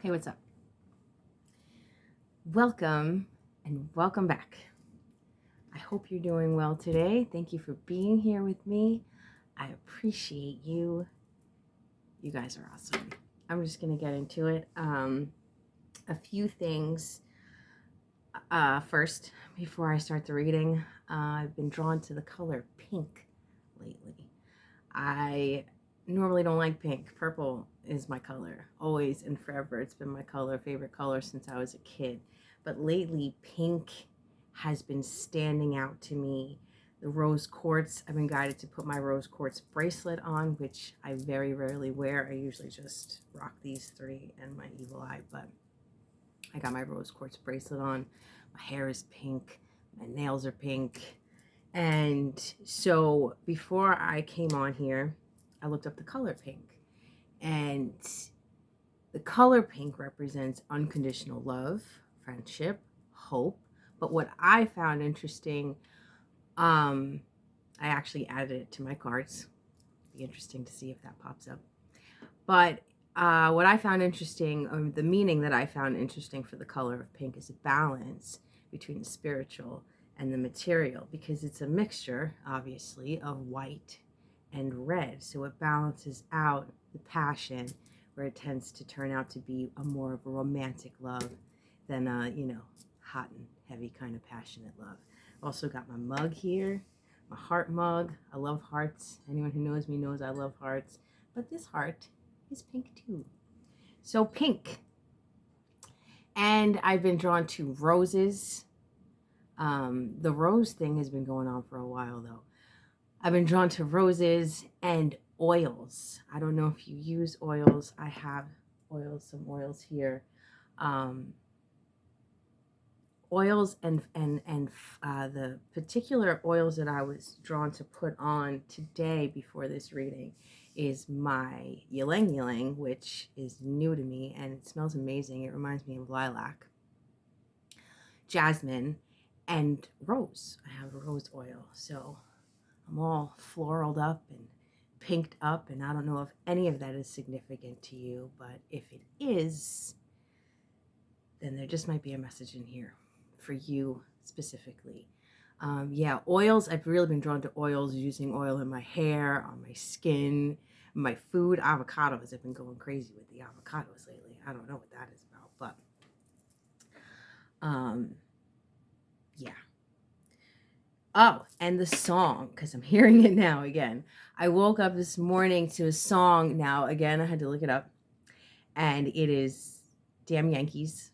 Hey, what's up? Welcome and welcome back. I hope you're doing well today. Thank you for being here with me. I appreciate you. You guys are awesome. I'm just going to get into it. A few things first before I start the reading. I've been drawn to the color pink lately. I normally don't like pink. Purple is my color, always and forever. It's been my favorite color since I was a kid. But lately, pink has been standing out to me. The rose quartz, I've been guided to put my rose quartz bracelet on, which I very rarely wear. I usually just rock these three and my evil eye, but I got my rose quartz bracelet on. My hair is pink. My nails are pink. And so before I came on here, I looked up the color pink. And the color pink represents unconditional love, friendship, hope. But what I found interesting, I actually added it to my cards. Be interesting to see if that pops up. But what I found interesting, or the meaning that I found interesting for the color of pink, is a balance between the spiritual and the material, because it's a mixture, obviously, of white and red. So it balances out the passion, where it tends to turn out to be a more of a romantic love than a, hot and heavy kind of passionate love. Also got my mug here, my heart mug. I love hearts. Anyone who knows me knows I love hearts. But this heart is pink too. So pink. And I've been drawn to roses. The rose thing has been going on for a while though. I've been drawn to roses and oils. I don't know if you use oils. I have some oils here. Oils and the particular oils that I was drawn to put on today before this reading is my ylang ylang, which is new to me and it smells amazing. It reminds me of lilac, jasmine, and rose. I have rose oil, so I'm all floraled up and pinked up, and I don't know if any of that is significant to you, but if it is, then there just might be a message in here for you specifically. Oils. I've really been drawn to oils, using oil in my hair, on my skin, my food. Avocados. I've been going crazy with the avocados lately. I don't know what that is about, but yeah. Oh, and the song, because I'm hearing it now again. I woke up this morning to a song. Now, again, I had to look it up, and it is Damn Yankees,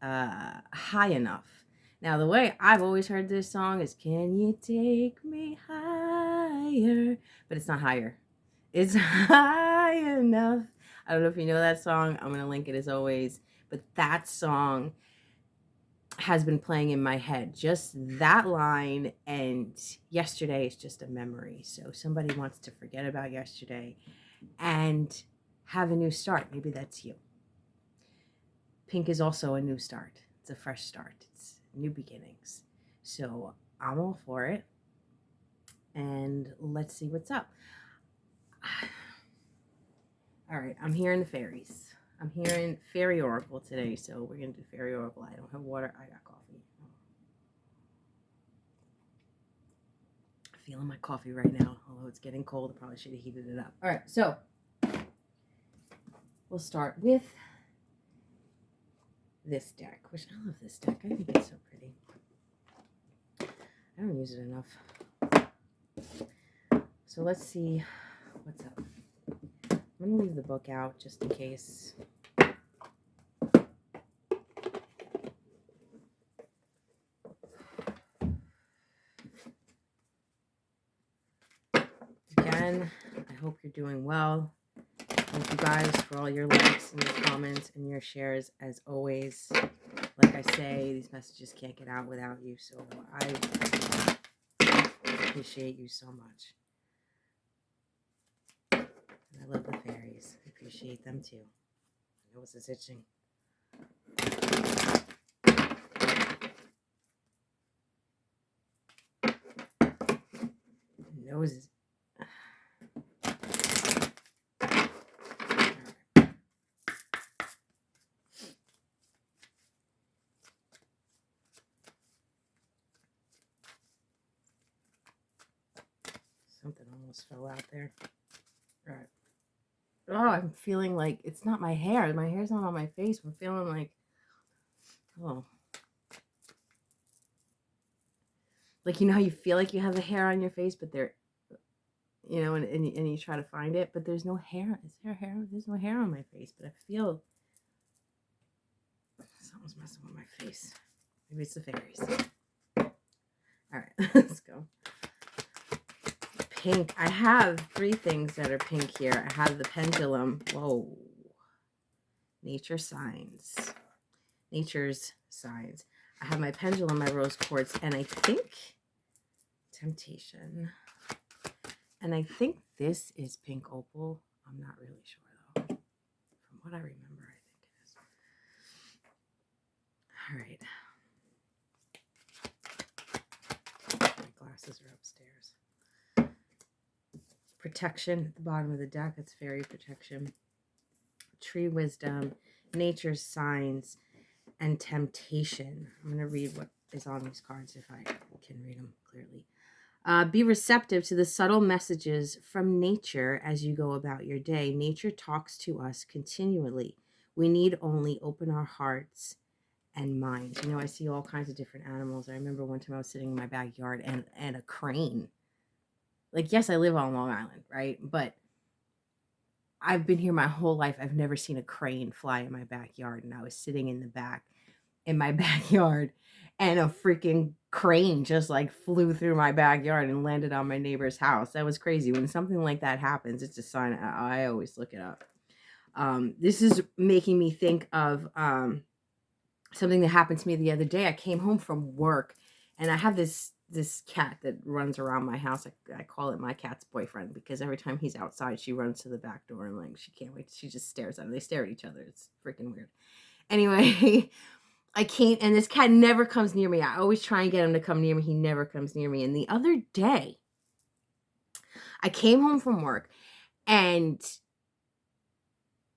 High Enough. Now, the way I've always heard this song is, can you take me higher? But it's not higher. It's high enough. I don't know if you know that song. I'm going to link it as always. But that song has been playing in my head. Just that line, and yesterday is just a memory. So somebody wants to forget about yesterday and have a new start. Maybe that's you. Pink is also a new start. It's a fresh start. It's new beginnings. So I'm all for it. And let's see what's up. All right, I'm hearing the fairies. I'm hearing fairy oracle today. So we're going to do fairy oracle. I don't have water. I got coffee. I'm feeling my coffee right now. Although it's getting cold, I probably should have heated it up. All right, so we'll start with this deck, which I love this deck. I think it's so pretty. I don't use it enough. So let's see what's up. I'm going to leave the book out just in case. Again, I hope you're doing well. Thank you guys for all your likes and your comments and your shares as always. Like I say, these messages can't get out without you, so I appreciate you so much. And I love the fairies. I appreciate them too. My nose is itching. Nose is... almost fell out there. All right. Oh, I'm feeling like it's not my hair. My hair's not on my face. I'm feeling like, oh. Like, you know how you feel like you have the hair on your face, but they're, you know, and you try to find it, but there's no hair. Is there hair? There's no hair on my face, but I feel something's messing with my face. Maybe it's the fairies. All right, let's go. Pink. I have 3 things that are pink here. I have the pendulum. Whoa. Nature signs. Nature's signs. I have my pendulum, my rose quartz, and I think temptation. And I think this is pink opal. I'm not really sure though. From what I remember, I think it is. All right. My glasses are upstairs. Protection at the bottom of the deck. It's fairy protection. Tree wisdom, nature's signs, and temptation. I'm going to read what is on these cards if I can read them clearly. Be receptive to the subtle messages from nature as you go about your day. Nature talks to us continually. We need only open our hearts and minds. You know, I see all kinds of different animals. I remember one time I was sitting in my backyard and a crane. Like, yes, I live on Long Island, right? But I've been here my whole life. I've never seen a crane fly in my backyard. And I was sitting in the back in my backyard and a freaking crane just like flew through my backyard and landed on my neighbor's house. That was crazy. When something like that happens, it's a sign. I always look it up. This is making me think of something that happened to me the other day. I came home from work and I have this cat that runs around my house. I call it my cat's boyfriend because every time he's outside, she runs to the back door and like she can't wait. She just stares at him. They stare at each other. It's freaking weird. Anyway, I can't, and this cat never comes near me. I always try and get him to come near me. He never comes near me. And the other day, I came home from work and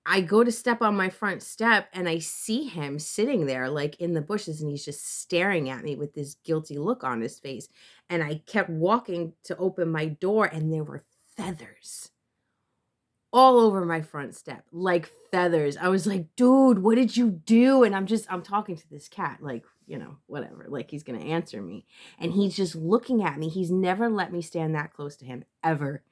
I go to step on my front step and I see him sitting there like in the bushes and he's just staring at me with this guilty look on his face. And I kept walking to open my door and there were feathers all over my front step, like feathers. I was like, dude, what did you do? And I'm talking to this cat, like, you know, whatever, like he's going to answer me. And he's just looking at me. He's never let me stand that close to him ever.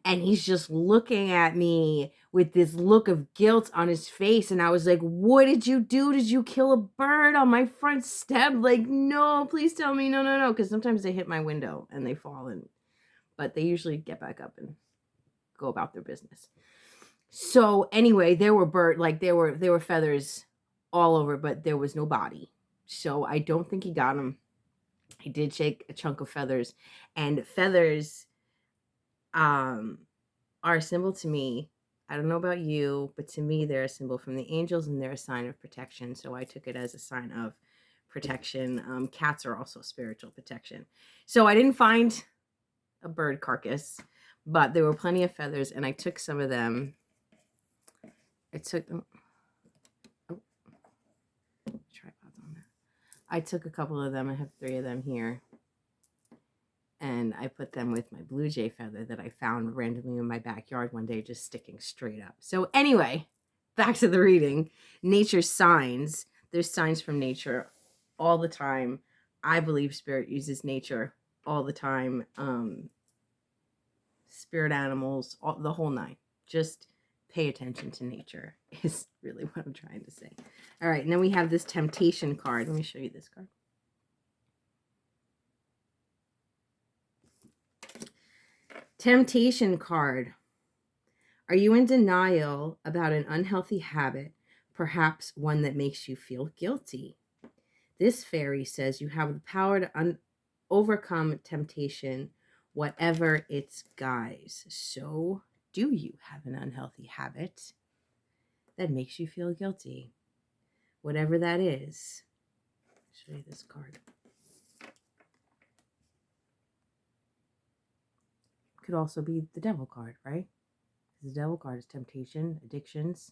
And he's just looking at me with this look of guilt on his face. And I was like, what did you do? Did you kill a bird on my front step? Like, no, please tell me. No. Because sometimes they hit my window and they fall in, but they usually get back up and go about their business. So anyway, there were feathers all over, but there was no body. So I don't think he got him. He did shake a chunk of feathers, and feathers are a symbol to me. I don't know about you, but to me, they're a symbol from the angels and they're a sign of protection. So I took it as a sign of protection. Cats are also spiritual protection. So I didn't find a bird carcass, but there were plenty of feathers, and I took some of them. Tripods on there. I took a couple of them. I have 3 of them here. And I put them with my blue jay feather that I found randomly in my backyard one day, just sticking straight up. So anyway, back to the reading. Nature's signs. There's signs from nature all the time. I believe spirit uses nature all the time. Spirit animals, the whole 9. Just pay attention to nature is really what I'm trying to say. All right, and then we have this temptation card. Let me show you this card. Temptation card. Are you in denial about an unhealthy habit, perhaps one that makes you feel guilty? This fairy says you have the power to overcome temptation, whatever its guise. So, do you have an unhealthy habit that makes you feel guilty? Whatever that is. I'll show you this card. Could also be the devil card, right? The devil card is temptation, addictions.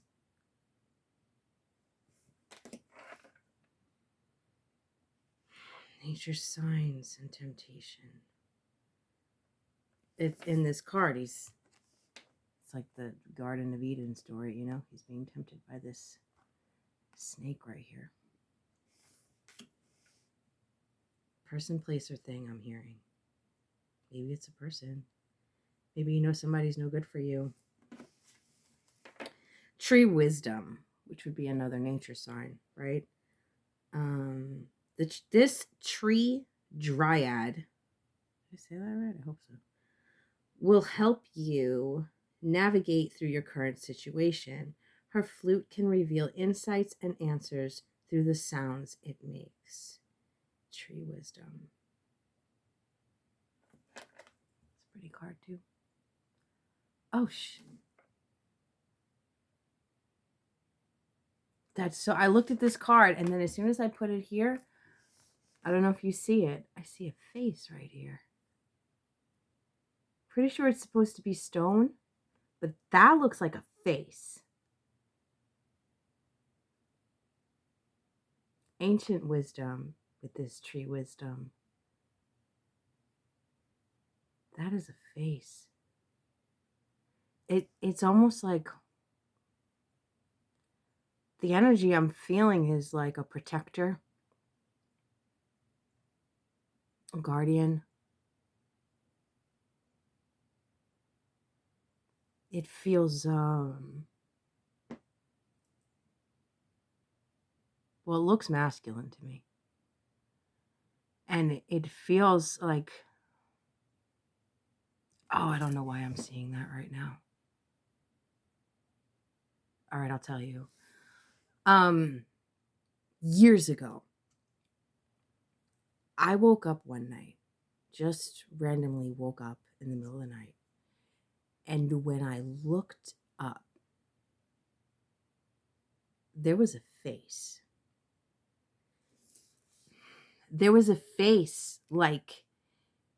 Nature's signs and temptation. it's in this card. It's like the Garden of Eden story, you know? He's being tempted by this snake right here. Person, place, or thing, I'm hearing. Maybe it's a person. Maybe you know somebody's no good for you. Tree wisdom, which would be another nature sign, right? This tree dryad, did I say that right? I hope so, will help you navigate through your current situation. Her flute can reveal insights and answers through the sounds it makes. Tree wisdom. It's a pretty card too. Oh, that's so. I looked at this card, and then as soon as I put it here, I don't know if you see it. I see a face right here. Pretty sure it's supposed to be stone, but that looks like a face. Ancient wisdom with this tree wisdom. That is a face. It's almost like the energy I'm feeling is like a protector, a guardian. It feels well, it looks masculine to me. And it feels like, oh, I don't know why I'm seeing that right now. All right, I'll tell you. Years ago, I woke up one night, just randomly woke up in the middle of the night. And when I looked up, there was a face. There was a face, like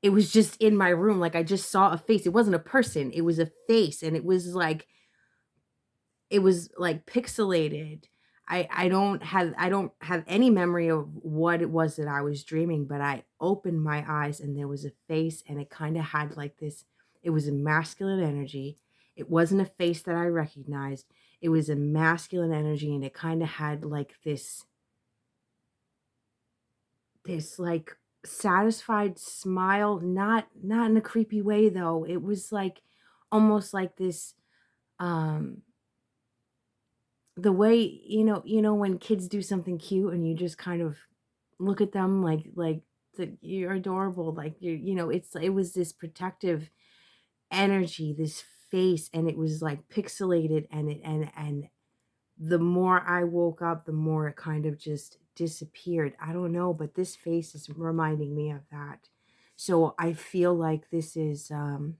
it was just in my room. Like I just saw a face. It wasn't a person. It was a face. And it was like pixelated. I don't have any memory of what it was that I was dreaming, but I opened my eyes and there was a face, and it kind of had like this, it was a masculine energy. It wasn't a face that I recognized. It was a masculine energy, and it kind of had like this like satisfied smile, not in a creepy way though. It was like almost like this the way, when kids do something cute and you just kind of look at them like you're adorable, like it was this protective energy, this face, and it was like pixelated, and the more I woke up, the more it kind of just disappeared. I don't know, but this face is reminding me of that. So I feel like this is some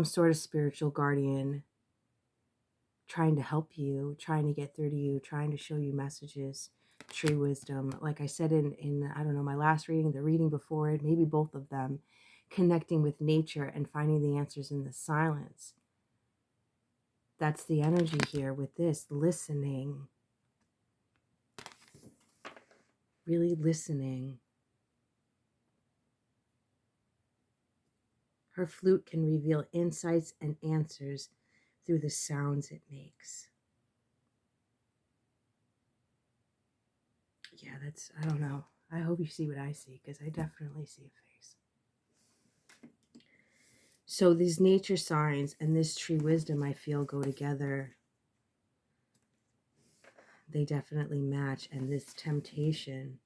sort of spiritual guardian trying to help you, trying to get through to you, trying to show you messages. Tree wisdom, like I said in I don't know, my last reading, the reading before it, maybe both of them, connecting with nature and finding the answers in the silence. That's the energy here with this, listening. Really listening. Her flute can reveal insights and answers through the sounds it makes. Yeah, I don't know. I hope you see what I see, because I definitely see a face. So these nature signs and this tree wisdom, I feel, go together. They definitely match. And this temptation,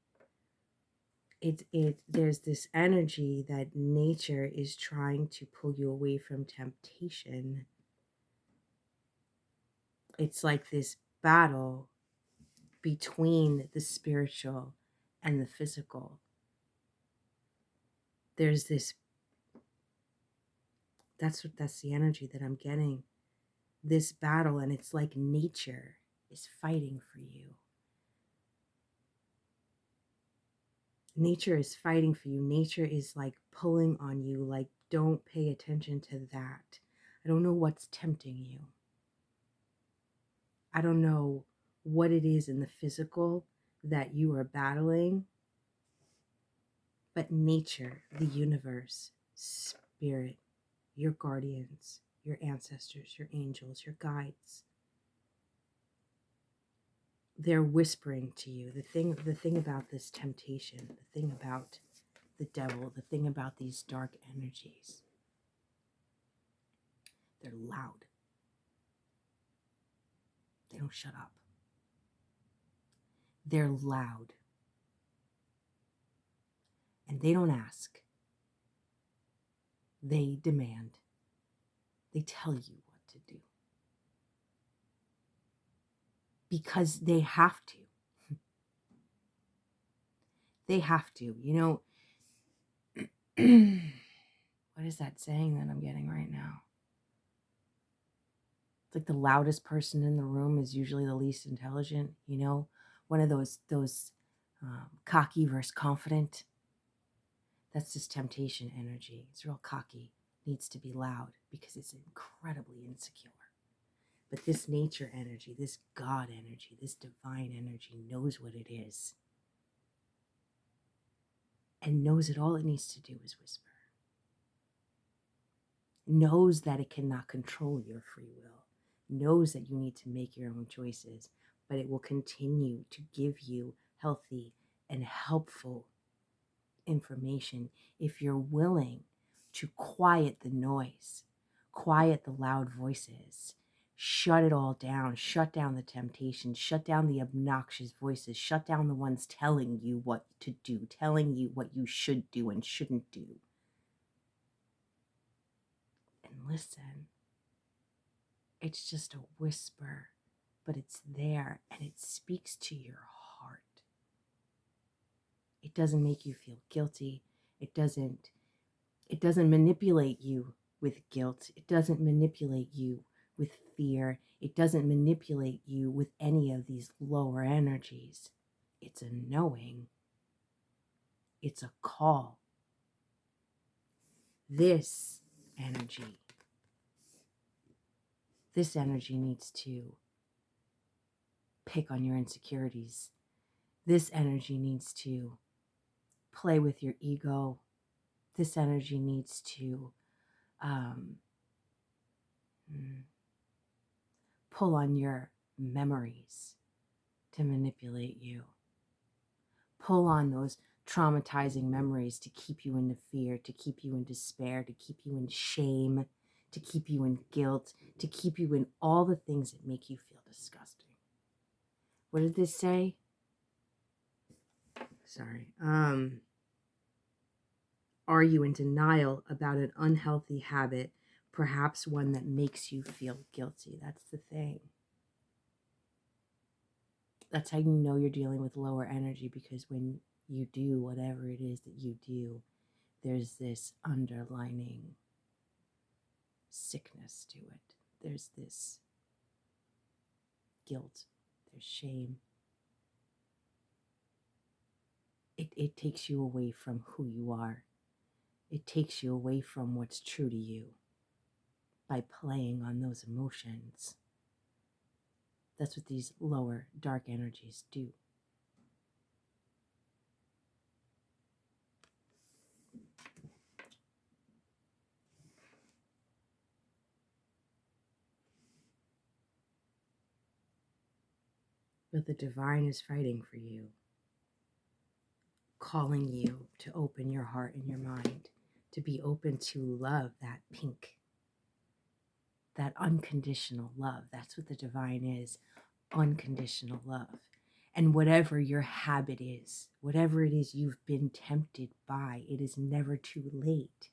there's this energy that nature is trying to pull you away from temptation. It's like this battle between the spiritual and the physical. There's this, that's the energy that I'm getting. This battle, and it's like nature is fighting for you. Nature is fighting for you. Nature is like pulling on you, like, don't pay attention to that. I don't know what's tempting you. I don't know what it is in the physical that you are battling, but nature, the universe, spirit, your guardians, your ancestors, your angels, your guides. They're whispering to you. The thing about this temptation, the thing about the devil, the thing about these dark energies, they're loud. They don't shut up. They're loud. And they don't ask. They demand. They tell you what to do. Because they have to. They have to. You know, what is that saying that I'm getting right now? It's like the loudest person in the room is usually the least intelligent. You know, one of those cocky versus confident. That's this temptation energy. It's real cocky. Needs to be loud because it's incredibly insecure. But this nature energy, this God energy, this divine energy knows what it is. And knows that all it needs to do is whisper. Knows that it cannot control your free will. Knows that you need to make your own choices. But it will continue to give you healthy and helpful information if you're willing to quiet the noise, quiet the loud voices, shut it all down, shut down the temptation, shut down the obnoxious voices, shut down the ones telling you what to do, telling you what you should do and shouldn't do. And listen. It's just a whisper, but it's there and it speaks to your heart. It doesn't make you feel guilty. It doesn't manipulate you with guilt. It doesn't manipulate you with fear. It doesn't manipulate you with any of these lower energies. It's a knowing. It's a call. This energy needs to pick on your insecurities. This energy needs to play with your ego. This energy needs to pull on your memories to manipulate you. Pull on those traumatizing memories to keep you in the fear, to keep you in despair, to keep you in shame, to keep you in guilt, to keep you in all the things that make you feel disgusting. What did this say? Sorry. Are you in denial about an unhealthy habit, perhaps one that makes you feel guilty? That's the thing. That's how you know you're dealing with lower energy, because when you do whatever it is that you do, there's this underlining sickness to it. There's this guilt. There's shame. It takes you away from who you are. It takes you away from what's true to you by playing on those emotions. That's what these lower dark energies do. But the divine is fighting for you, calling you to open your heart and your mind, to be open to love, that pink, that unconditional love. That's what the divine is, unconditional love. And whatever your habit is, whatever it is you've been tempted by, it is never too late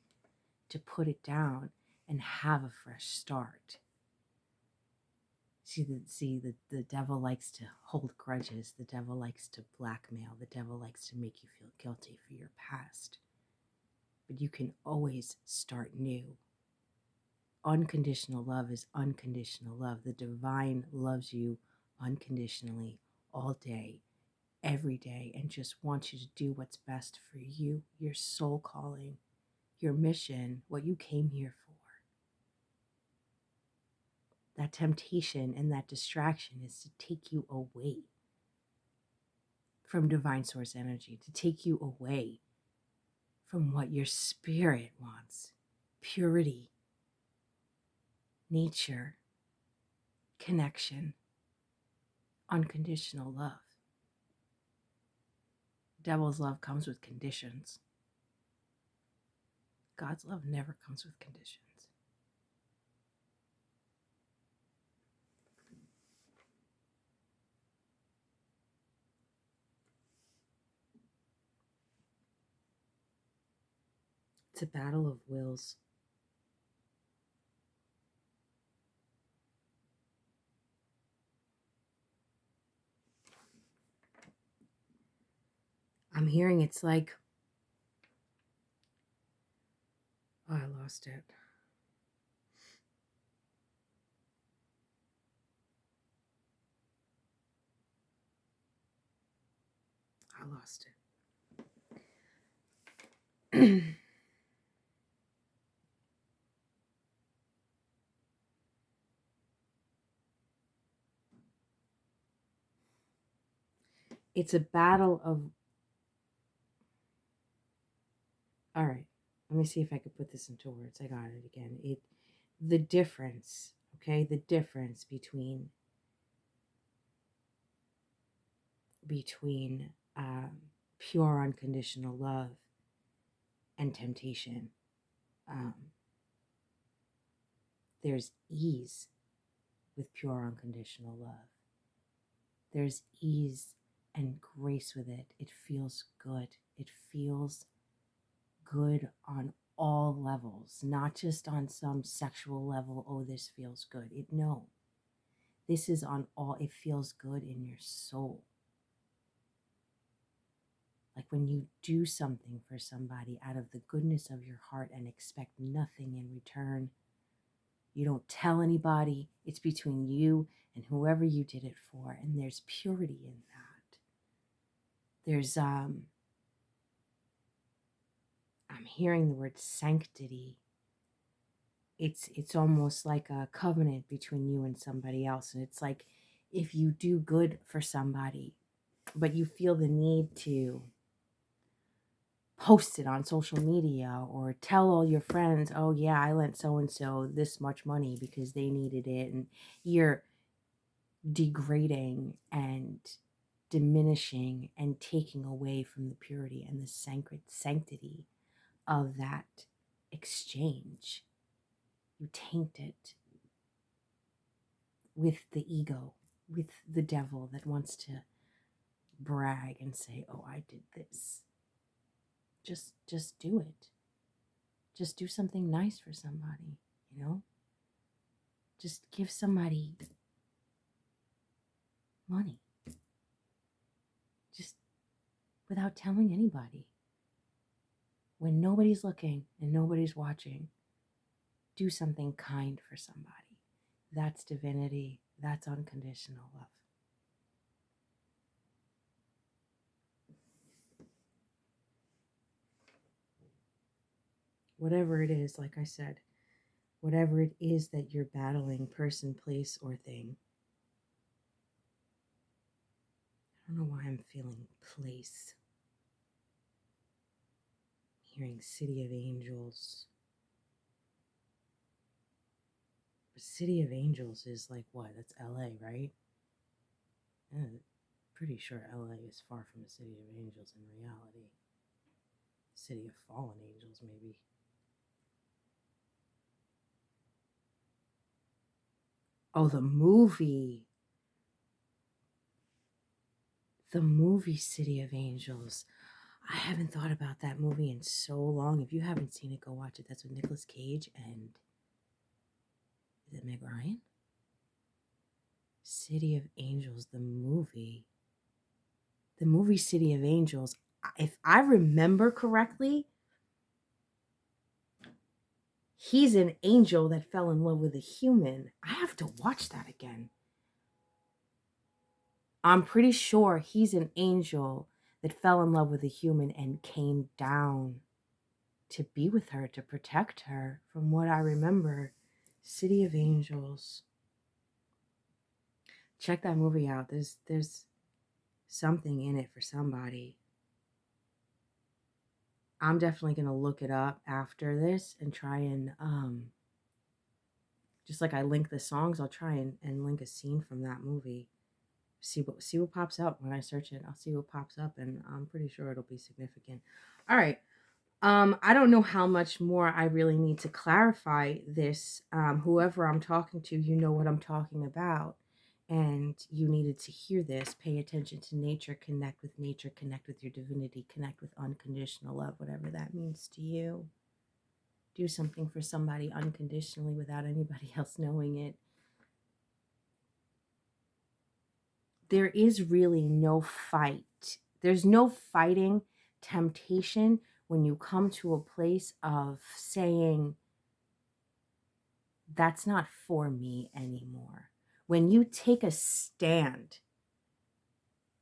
to put it down and have a fresh start. The devil likes to hold grudges. The devil likes to blackmail. The devil likes to make you feel guilty for your past. But you can always start new. Unconditional love is unconditional love. The divine loves you unconditionally all day, every day, and just wants you to do what's best for you, your soul calling, your mission, what you came here for. That temptation and that distraction is to take you away from divine source energy, to take you away from what your spirit wants. Purity, nature, connection, unconditional love. Devil's love comes with conditions. God's love never comes with conditions. It's a battle of wills. I'm hearing it's like, oh, I lost it. I lost it. It's a battle of, all right, let me see if I could put this into words. I got it again. The difference, okay, the difference between pure unconditional love and temptation. Um, there's ease with pure unconditional love. There's ease and grace with it. It feels good. It feels good on all levels, not just on some sexual level. Oh, this feels good. No, this is on all. It feels good in your soul. Like when you do something for somebody out of the goodness of your heart and expect nothing in return. You don't tell anybody. It's between you and whoever you did it for. And there's purity in that. There's I'm hearing the word sanctity. It's almost like a covenant between you and somebody else. And it's like if you do good for somebody, but you feel the need to post it on social media or tell all your friends, oh yeah, I lent so and so this much money because they needed it, and you're degrading and diminishing and taking away from the purity and the sanctity of that exchange. You taint it with the ego, with the devil that wants to brag and say, oh, I did this. Just do it. Just do something nice for somebody, you know? Just give somebody money. Just without telling anybody. When nobody's looking and nobody's watching, do something kind for somebody. That's divinity. That's unconditional love. Whatever it is, like I said, whatever it is that you're battling, person, place, or thing. I don't know why I'm feeling place. I'm hearing City of Angels. But City of Angels is like what? That's LA, right? Pretty sure LA is far from the City of Angels in reality. City of Fallen Angels, maybe. Oh, the movie. The movie City of Angels. I haven't thought about that movie in so long. If you haven't seen it, go watch it. That's with Nicolas Cage and is it Meg Ryan? City of Angels, the movie. The movie City of Angels. If I remember correctly, he's an angel that fell in love with a human. I have to watch that again. I'm pretty sure he's an angel that fell in love with a human and came down to be with her, to protect her, from what I remember. City of Angels. Check that movie out. There's, something in it for somebody. I'm definitely going to look it up after this and try and, just like I link the songs, I'll try and link a scene from that movie. See what pops up when I search it. I'll see what pops up, and I'm pretty sure it'll be significant. All right. I don't know how much more I really need to clarify this. Whoever I'm talking to, you know what I'm talking about. And you needed to hear this. Pay attention to nature, connect with your divinity, connect with unconditional love, whatever that means to you. Do something for somebody unconditionally without anybody else knowing it. There is really no fight. There's no fighting temptation when you come to a place of saying, that's not for me anymore. When you take a stand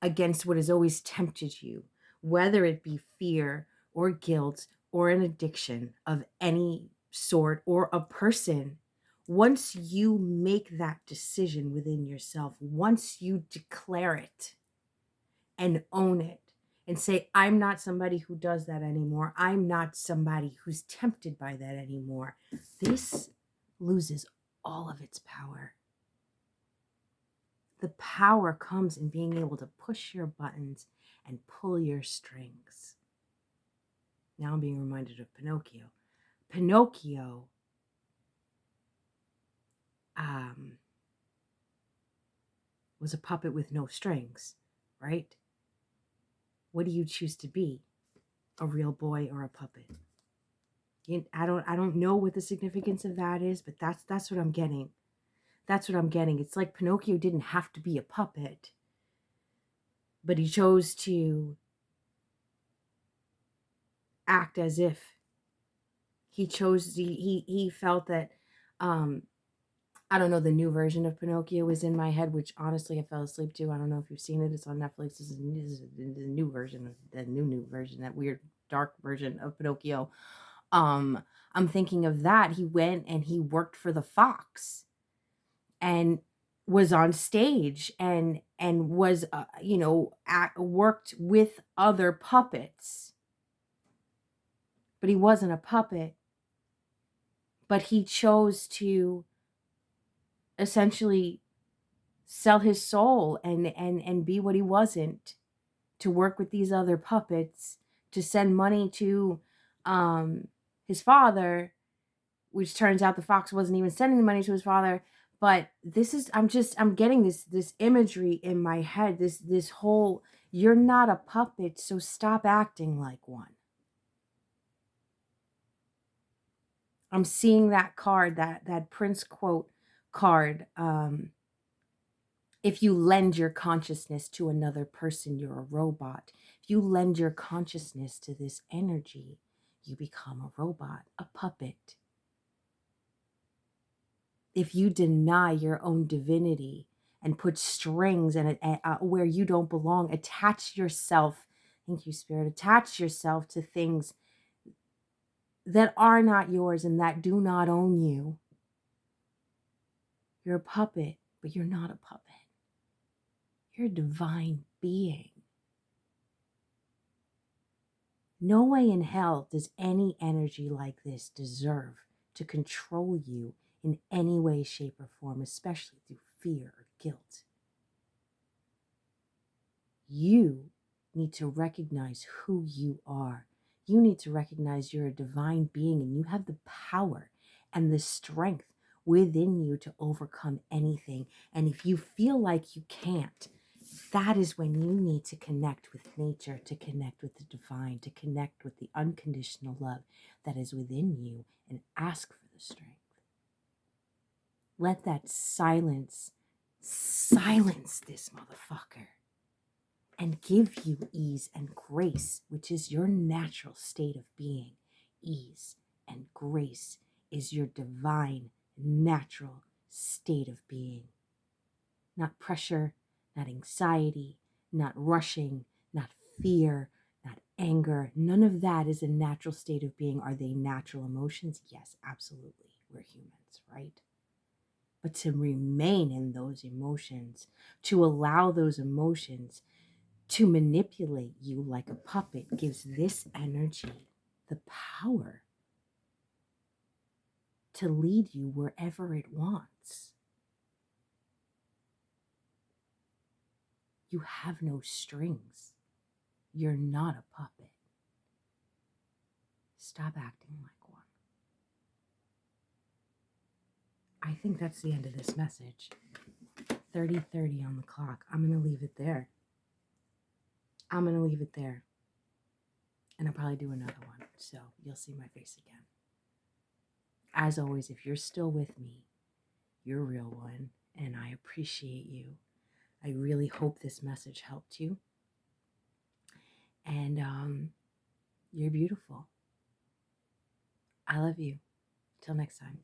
against what has always tempted you, whether it be fear or guilt or an addiction of any sort or a person, once you make that decision within yourself, once you declare it and own it and say, I'm not somebody who does that anymore, I'm not somebody who's tempted by that anymore, this loses all of its power. The power comes in being able to push your buttons and pull your strings. Now I'm being reminded of Pinocchio. Pinocchio was a puppet with no strings, right? What do you choose to be? A real boy or a puppet? I don't know what the significance of that is, but that's what I'm getting. That's what I'm getting. It's like Pinocchio didn't have to be a puppet, but he chose to act as if he felt that I don't know, the new version of Pinocchio was in my head, which honestly I fell asleep to. I don't know if you've seen it. It's on Netflix. This is the new version, the new version, that weird dark version of Pinocchio. I'm thinking of that. He went and he worked for the Fox and was on stage and was worked with other puppets, but he wasn't a puppet. But he chose to essentially sell his soul and be what he wasn't, to work with these other puppets, to send money to his father, which turns out the fox wasn't even sending the money to his father. But I'm getting this imagery in my head, this whole, you're not a puppet, so stop acting like one. I'm seeing that card, that Prince quote card. If you lend your consciousness to another person, you're a robot. If you lend your consciousness to this energy, you become a robot, a puppet. If you deny your own divinity and put strings and where you don't belong, attach yourself, thank you, Spirit, attach yourself to things that are not yours and that do not own you. You're a puppet, but you're not a puppet. You're a divine being. No way in hell does any energy like this deserve to control you in any way, shape, or form, especially through fear or guilt. You need to recognize who you are. You need to recognize you're a divine being and you have the power and the strength within you to overcome anything. And if you feel like you can't, that is when you need to connect with nature, to connect with the divine, to connect with the unconditional love that is within you and ask for the strength. Let that silence this motherfucker and give you ease and grace, which is your natural state of being. Ease and grace is your divine, natural state of being. Not pressure, not anxiety, not rushing, not fear, not anger. None of that is a natural state of being. Are they natural emotions? Yes, absolutely. We're humans, right? But to remain in those emotions, to allow those emotions to manipulate you like a puppet, gives this energy the power to lead you wherever it wants. You have no strings. You're not a puppet. Stop acting like one. I think that's the end of this message. 30:30 on the clock. I'm going to leave it there. I'm going to leave it there. And I'll probably do another one. So you'll see my face again. As always, if you're still with me, you're a real one. And I appreciate you. I really hope this message helped you. And you're beautiful. I love you. Till next time.